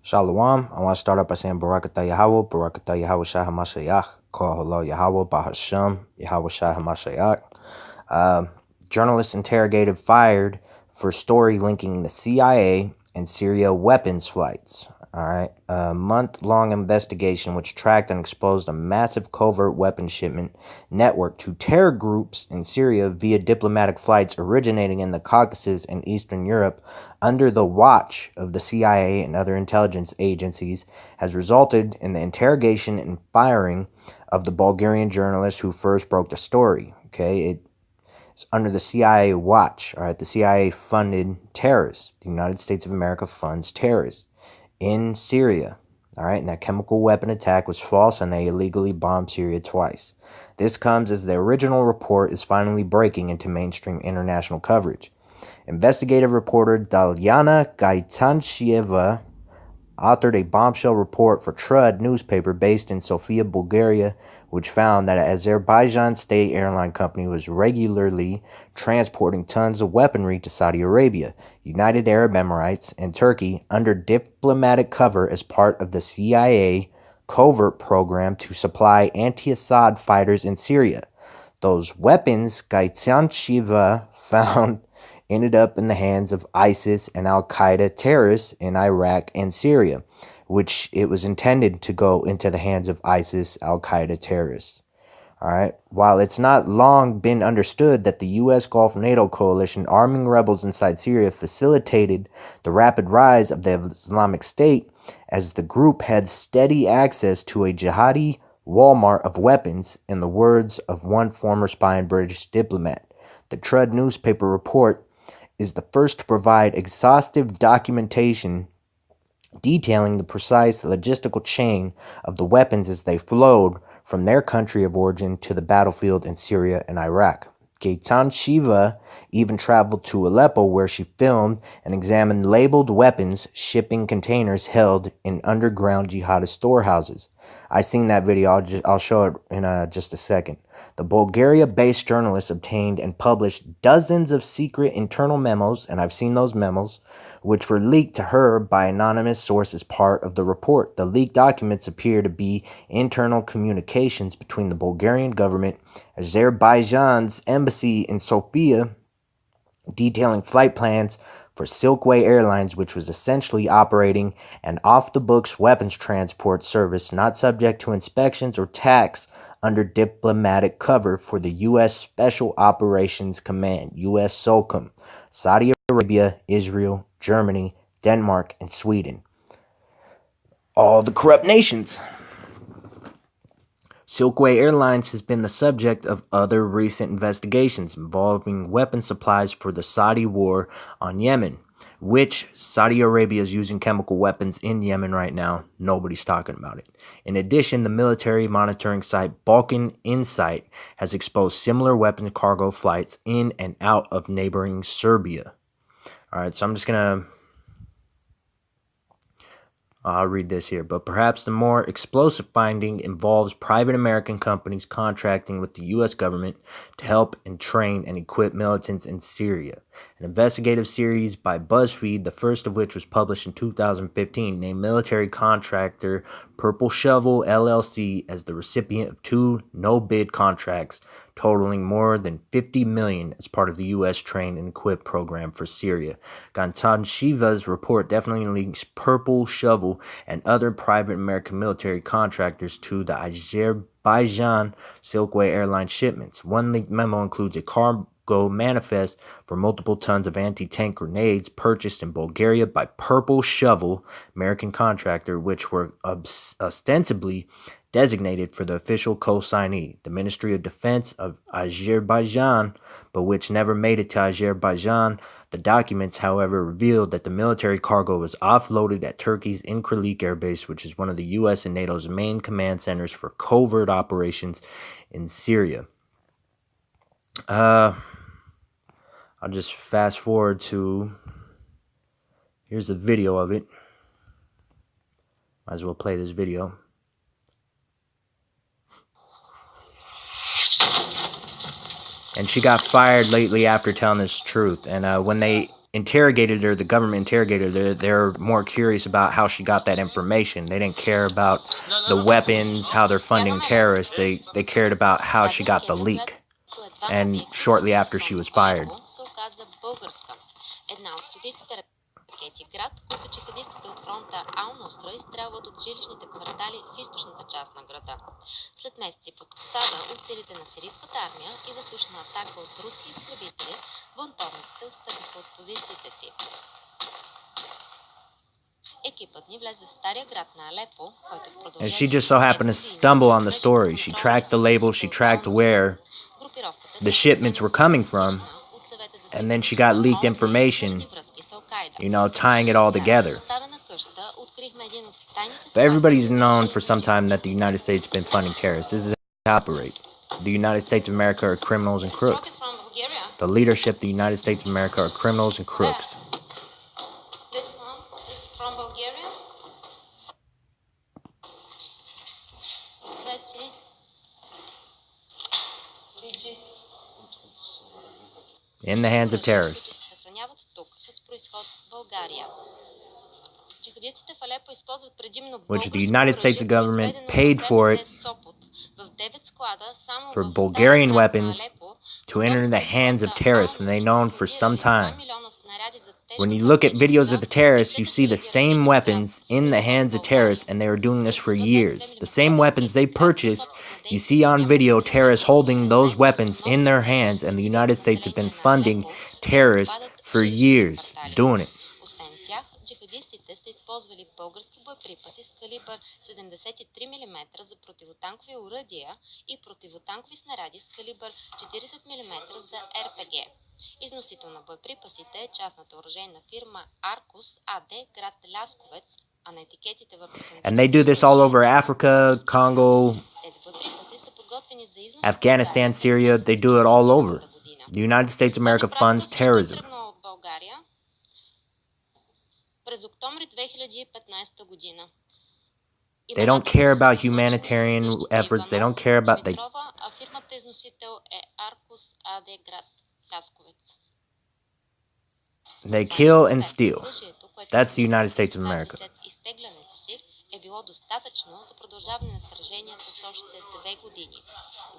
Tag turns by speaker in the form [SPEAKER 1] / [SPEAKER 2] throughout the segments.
[SPEAKER 1] Shalom. I want to start off by saying Barakatah Yahweh, Barakatah Yahweh Shah HaMashiach, Kol Halo Yahweh Bahasham, Yahweh Shah HaMashiach. Journalist interrogated fired for story linking the CIA and Syria weapons flights. All right. A month-long investigation which tracked and exposed a massive covert weapons shipment network to terror groups in Syria via diplomatic flights originating in the Caucasus and Eastern Europe under the watch of the CIA and other intelligence agencies has resulted in the interrogation and firing of the Bulgarian journalist who first broke the story. Okay, it's under the CIA watch. All right, the CIA funded terrorists. The United States of America funds terrorists in Syria. All right, and that chemical weapon attack was false, and they illegally bombed Syria twice. This comes as the original report is finally breaking into mainstream international coverage. Investigative reporter Dalyana Gaitancheva authored a bombshell report for Trud newspaper based in Sofia, Bulgaria, which found that an Azerbaijan state airline company was regularly transporting tons of weaponry to Saudi Arabia, United Arab Emirates, and Turkey under diplomatic cover as part of the CIA covert program to supply anti-Assad fighters in Syria. Those weapons Gaitancheva found ended up in the hands of ISIS and Al-Qaeda terrorists in Iraq and Syria, which it was intended to go into the hands of ISIS, Al-Qaeda terrorists. All right. While it's not long been understood that the U.S. Gulf NATO coalition arming rebels inside Syria facilitated the rapid rise of the Islamic State, as the group had steady access to a jihadi Walmart of weapons, in the words of one former spy and British diplomat. The Trud newspaper report is the first to provide exhaustive documentation detailing the precise logistical chain of the weapons as they flowed from their country of origin to the battlefield in Syria and Iraq. Gaitancheva even traveled to Aleppo, where she filmed and examined labeled weapons shipping containers held in underground jihadist storehouses. I seen that video. I'll show it in just a second. The Bulgaria-based journalist obtained and published dozens of secret internal memos, and I've seen those memos, which were leaked to her by anonymous sources part of the report. The leaked documents appear to be internal communications between the Bulgarian government, Azerbaijan's embassy in Sofia, detailing flight plans for Silkway Airlines, which was essentially operating an off-the-books weapons transport service not subject to inspections or tax under diplomatic cover for the U.S. Special Operations Command, U.S. SOCOM, Saudi Arabia, Israel, Germany, Denmark, and Sweden. All the corrupt nations. Silkway Airlines has been the subject of other recent investigations involving weapon supplies for the Saudi war on Yemen, which Saudi Arabia is using chemical weapons in Yemen right now. Nobody's talking about it. In addition, the military monitoring site Balkan Insight has exposed similar weapon cargo flights in and out of neighboring Serbia. All right, so I'm just going to I'll read this here. But perhaps the more explosive finding involves private American companies contracting with the U.S. government to help and train and equip militants in Syria. An investigative series by BuzzFeed, the first of which was published in 2015, named military contractor Purple Shovel LLC as the recipient of two no-bid contracts totaling more than $50 million as part of the U.S. Train and Equip program for Syria. Gantanshiva's report definitely links Purple Shovel and other private American military contractors to the Azerbaijan Silkway Airline shipments. One leaked memo includes a cargo manifest for multiple tons of anti-tank grenades purchased in Bulgaria by Purple Shovel, American contractor, which were ostensibly designated for the official co-signee, the Ministry of Defense of Azerbaijan, but which never made it to Azerbaijan. The documents, however, revealed that the military cargo was offloaded at Turkey's Incirlik Air Base, which is one of the U.S. and NATO's main command centers for covert operations in Syria. I'll just fast forward to, here's a video of it. Might as well play this video. And she got fired lately after telling this truth. And when they interrogated her, the government interrogated her, they're more curious about how she got that information. They didn't care about the weapons, how they're funding terrorists. They cared about how she got the leak. And shortly after she was fired.
[SPEAKER 2] ракети град, които джихадистите от фронта Ал-Нусра изстрелват от жилищните квартали в източната част на града. След месеци под обсада от силите на сирийската армия и въздушна атака от руски изтребители, бунтовниците отстъпиха от позициите си. Екипът ни влезе в стария град на Алепо, който в продължение...
[SPEAKER 1] And she just so happened to stumble on the story. She tracked the label, she tracked where the shipments were coming from, and then she got leaked information, tying it all together. But everybody's known for some time that the United States has been funding terrorists. This is how they operate. The United States of America are criminals and crooks. The leadership of the United States of America are criminals and crooks.
[SPEAKER 2] This one is from Bulgaria. Let's see.
[SPEAKER 1] In the hands of terrorists. Which the United States government paid for it, for Bulgarian weapons to enter the hands of terrorists, and they've known for some time. When you look at videos of the terrorists, you see the same weapons in the hands of terrorists, and they were doing this for years. The same weapons they purchased, you see on video terrorists holding those weapons in their hands, and the United States have been funding terrorists for years doing it.
[SPEAKER 2] Джихадистите са използвали български боеприпаси с калибър 73 мм за противотанкови оръдия и противотанкови снаряди с калибър 40 мм за РПГ. Износител на боеприпасите е частната оръжейна фирма Аркус АД, град Лясковец, а на етикетите върху...
[SPEAKER 1] And they do this all over Africa, Congo, Afghanistan, Syria. They do it all over. The United States of America funds terrorism. They don't care about humanitarian efforts. They don't care about... They kill and steal. That's the United States of America.
[SPEAKER 2] Е било достатъчно за продължаване на сраженията с още 2 години.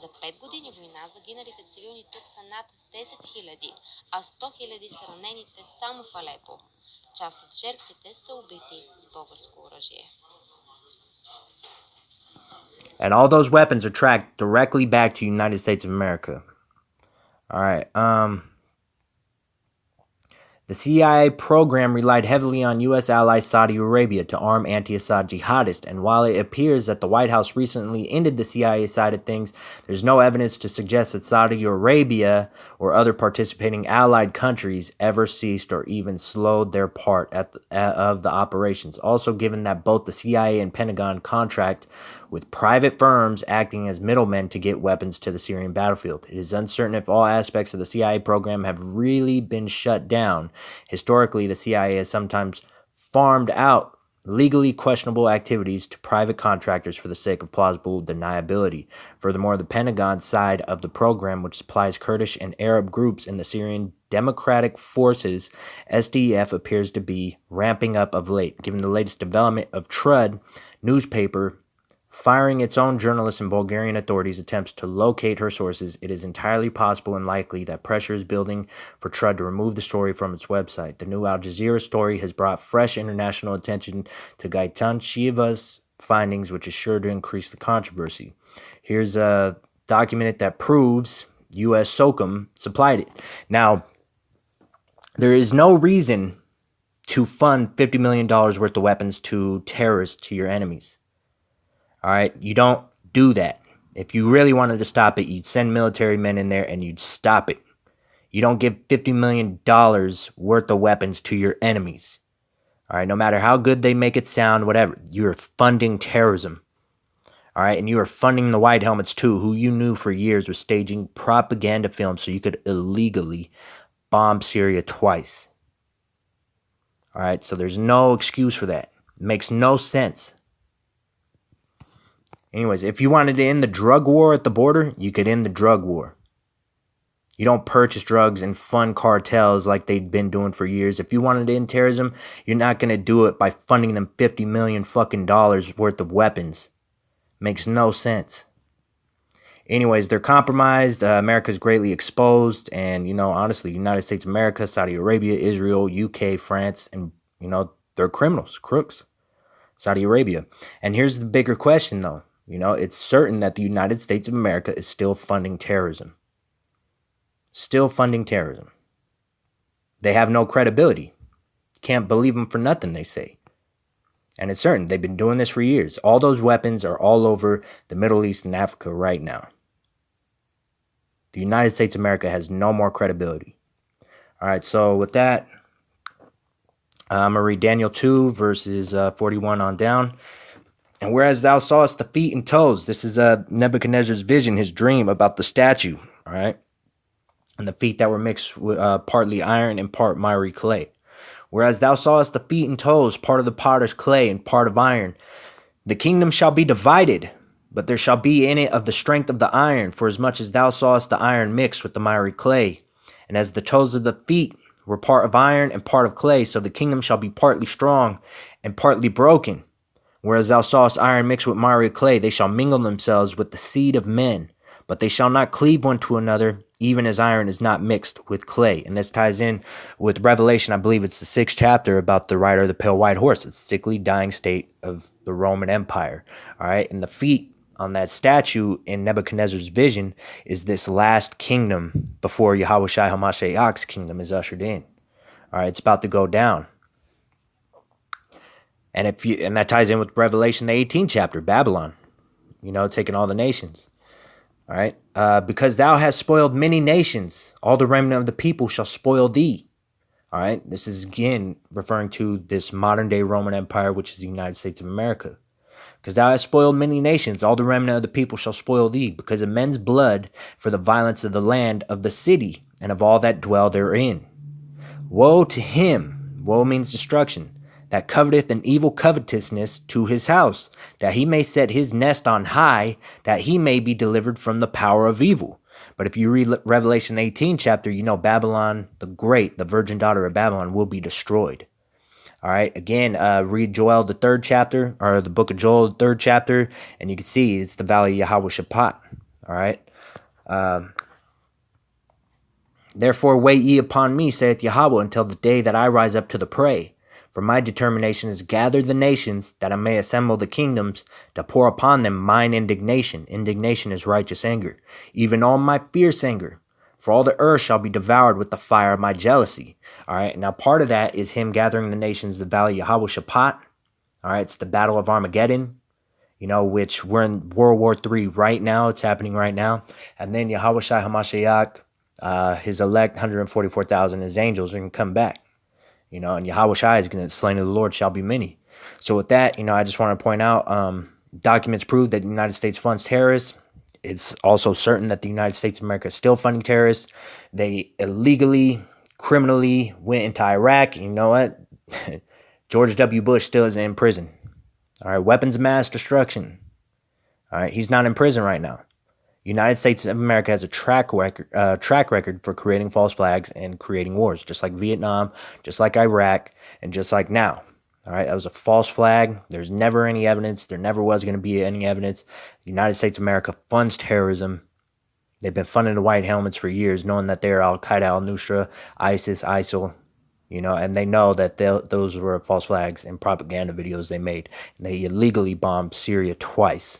[SPEAKER 2] За 5 години война загиналите цивилни тук са над 10 000, а 100 000 са ранените само в Алепо. Част от жертвите са убити с българско оръжие.
[SPEAKER 1] And all those weapons are tracked directly back to the United States of America. All right. The CIA program relied heavily on U.S. ally Saudi Arabia to arm anti-Assad jihadists, and while it appears that the White House recently ended the CIA side of things, there's no evidence to suggest that Saudi Arabia or other participating allied countries ever ceased or even slowed their part of the operations. Also, given that both the CIA and Pentagon contract with private firms acting as middlemen to get weapons to the Syrian battlefield, it is uncertain if all aspects of the CIA program have really been shut down. Historically, the CIA has sometimes farmed out legally questionable activities to private contractors for the sake of plausible deniability. Furthermore, the Pentagon side of the program, which supplies Kurdish and Arab groups in the Syrian Democratic Forces, SDF, appears to be ramping up of late. Given the latest development of Trud newspaper firing its own journalists and Bulgarian authorities' attempts to locate her sources, it is entirely possible and likely that pressure is building for Trud to remove the story from its website. The new Al Jazeera story has brought fresh international attention to Gaitan Shiva's findings, which is sure to increase the controversy. Here's a document that proves U.S. SOCOM supplied it. Now, there is no reason to fund $50 million worth of weapons to terrorists, to your enemies. All right, you don't do that. If you really wanted to stop it, you'd send military men in there and you'd stop it. You don't give $50 million worth of weapons to your enemies. All right, no matter how good they make it sound, whatever, you're funding terrorism. All right, and you are funding the White Helmets too, who you knew for years was staging propaganda films so you could illegally bomb Syria twice. All right, so there's no excuse for that. It makes no sense. Anyways, if you wanted to end the drug war at the border, you could end the drug war. You don't purchase drugs and fund cartels like they've been doing for years. If you wanted to end terrorism, you're not going to do it by funding them $50 million fucking dollars worth of weapons. Makes no sense. Anyways, they're compromised. America's greatly exposed. And, honestly, United States of America, Saudi Arabia, Israel, UK, France, and, they're criminals, crooks. Saudi Arabia. And here's the bigger question, though. It's certain that the United States of America is still funding terrorism. Still funding terrorism. They have no credibility. Can't believe them for nothing, they say. And it's certain they've been doing this for years. All those weapons are all over the Middle East and Africa right now. The United States of America has no more credibility. All right, so with that, I'm going to read Daniel 2, verses 41 on down. And whereas thou sawest the feet and toes, this is Nebuchadnezzar's vision, his dream about the statue, all right? And the feet that were mixed with partly iron and part miry clay. Whereas thou sawest the feet and toes, part of the potter's clay and part of iron, the kingdom shall be divided, but there shall be in it of the strength of the iron, for as much as thou sawest the iron mixed with the miry clay. And as the toes of the feet were part of iron and part of clay, so the kingdom shall be partly strong and partly broken. Whereas thou sawest iron mixed with miry clay, they shall mingle themselves with the seed of men, but they shall not cleave one to another, even as iron is not mixed with clay. And this ties in with Revelation, I believe it's the 6th chapter, about the rider of the pale white horse, the sickly, dying state of the Roman Empire. All right, and the feet on that statue in Nebuchadnezzar's vision is this last kingdom before Yahushua HaMashiach's kingdom is ushered in. All right, it's about to go down. And that ties in with Revelation, the 18th chapter, Babylon, taking all the nations. All right, because thou hast spoiled many nations, all the remnant of the people shall spoil thee. All right, this is again referring to this modern day Roman Empire, which is the United States of America. Because thou hast spoiled many nations, all the remnant of the people shall spoil thee, because of men's blood, for the violence of the land, of the city, and of all that dwell therein. Woe to him, woe means destruction, that coveteth an evil covetousness to his house, that he may set his nest on high, that he may be delivered from the power of evil. But if you read Revelation 18 chapter, Babylon the Great, the virgin daughter of Babylon, will be destroyed. All right, again, read Joel, the 3rd chapter, or the book of Joel, the 3rd chapter, and you can see it's the valley of Yahweh-Shaphat. All right. Therefore wait ye upon me, saith Yahweh, until the day that I rise up to the prey. For my determination is gather the nations, that I may assemble the kingdoms, to pour upon them mine indignation. Indignation is righteous anger, even all my fierce anger. For all the earth shall be devoured with the fire of my jealousy. All right, now part of that is him gathering the nations, the valley of Yahweh-Shaphat. All right, it's the battle of Armageddon, which we're in World War III right now. It's happening right now. And then Yahushua HaMashiach, his elect, 144,000, his angels are going to come back. And Yahushua is going to, slain of the Lord shall be many. So with that, I just want to point out, documents prove that the United States funds terrorists. It's also certain that the United States of America is still funding terrorists. They illegally, criminally went into Iraq. You know what? George W. Bush still is in prison. All right, weapons of mass destruction. All right, he's not in prison right now. United States of America has a track record for creating false flags and creating wars, just like Vietnam, just like Iraq, and just like now. All right, that was a false flag. There's never any evidence. There never was going to be any evidence. The United States of America funds terrorism. They've been funding the White Helmets for years, knowing that they're Al-Qaeda, Al-Nusra, ISIS, ISIL, and they know that those were false flags and propaganda videos they made. And they illegally bombed Syria twice.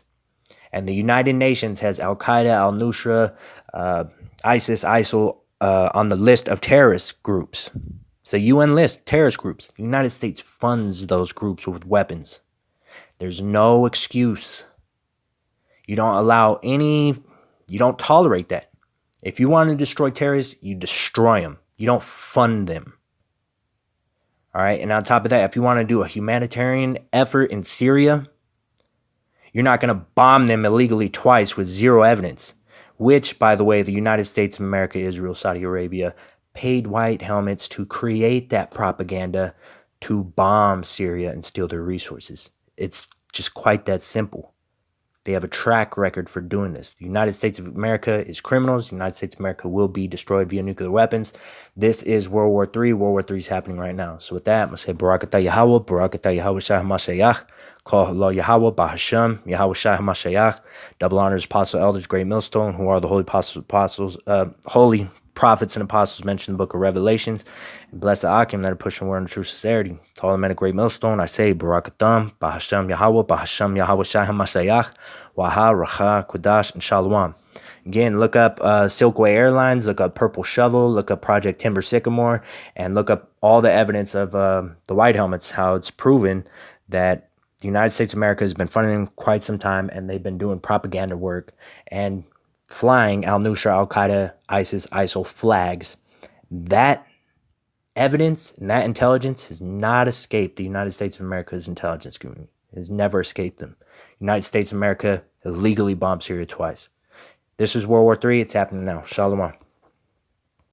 [SPEAKER 1] And the United Nations has Al-Qaeda, Al-Nusra, ISIS, ISIL on the list of terrorist groups. It's a UN list, terrorist groups. The United States funds those groups with weapons. There's no excuse. You don't tolerate that. If you want to destroy terrorists, you destroy them. You don't fund them. All right, and on top of that, if you want to do a humanitarian effort in Syria, you're not going to bomb them illegally twice with zero evidence, which, by the way, the United States of America, Israel, Saudi Arabia paid White Helmets to create that propaganda to bomb Syria and steal their resources. It's just quite that simple. They have a track record for doing this. The United States of America is criminals. The United States of America will be destroyed via nuclear weapons. This is World War III. World War III is happening right now. So with that, I'm going to say Barakatah Yahweh, Barakatah Yahweh Shah HaMashiach, Call Allah Yahweh, Bahasham, Yahweh Shah HaMashiach, double honors, apostle, elders, great millstone, who are the holy holy prophets and apostles mentioned in the book of Revelations, and bless the Akim that are pushing word in true sincerity. To all the men of great millstone, I say, Barakatam, Bahasham Yahweh, Bahasham Yahweh Shah HaMashiach, Waha, Racha, Kudash, and Shalom. Again, look up Silkway Airlines, look up Purple Shovel, look up Project Timber Sycamore, and look up all the evidence of the White Helmets, how it's proven that the United States of America has been funding them quite some time, and they've been doing propaganda work and flying al-Nusra, al-Qaeda, ISIS, ISIL flags. That evidence and that intelligence has not escaped the United States of America's intelligence community. It has never escaped them. The United States of America illegally bombed Syria twice. This is World War III. It's happening now. Shalom.